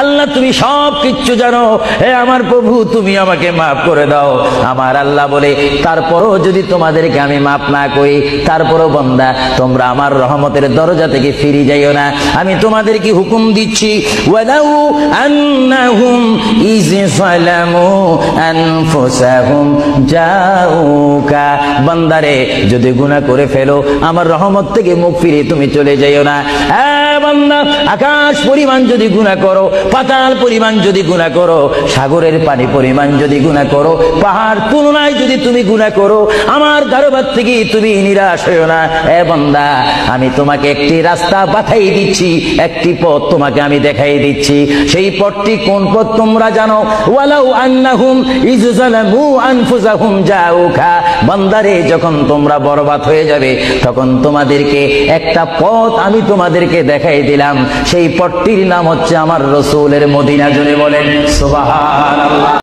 আল্লাহ তুমি সব কিছু জানো, হে আমার প্রভু তুমি আমাকে মাফ করে দাও। আমার আল্লাহ বলে তারপরও যদি তোমাদেরকে আমি মাফ না করি, তারপরও বান্দা তোমরা আমার রহমতের দরজা থেকে ফিরে যাইও না। আমি তোমাদেরকে হুকুম দিচ্ছি, ওয়ালাউ আন্নাহুম ইয যালামু আনফুসাহুম জাউকা, বান্দারে যদি গুনাহ করে ফেলো আমার রহমত থেকে মুখ ফিরে তুমি চলে যাইও না। বান্দা আকাশ পরিমাণ যদি গুনাহ করো, পাতাল পরিমাণ যদি গুনাহ করো, সাগরের পানি পরিমাণ যদি গুনাহ করো, পাহাড় তুলনায় যদি তুমি গুনাহ করো, আমার দরবার থেকে তুমি নিরাশ হইও না। বান্দা আমি তোমাকে একটি রাস্তা বাতাই দিচ্ছি, একটি পথ তোমাকে আমি দেখাই দিচ্ছি। সেই পথটি কোন পথ তোমরা জানো? ওয়ালাউ আন্নাহুম ইয যালামু আনফুসাহুম জাউকা, বান্দারে যখন তোমরা বরবাদ হয়ে যাবে তখন তোমাদেরকে একটা পথ আমি তোমাদেরকে দেখাই দিলাম, সেই পথটির নাম হচ্ছে আমার রাসূলের মদিনা। জুড়ে বলেন সুবহানাল্লাহ।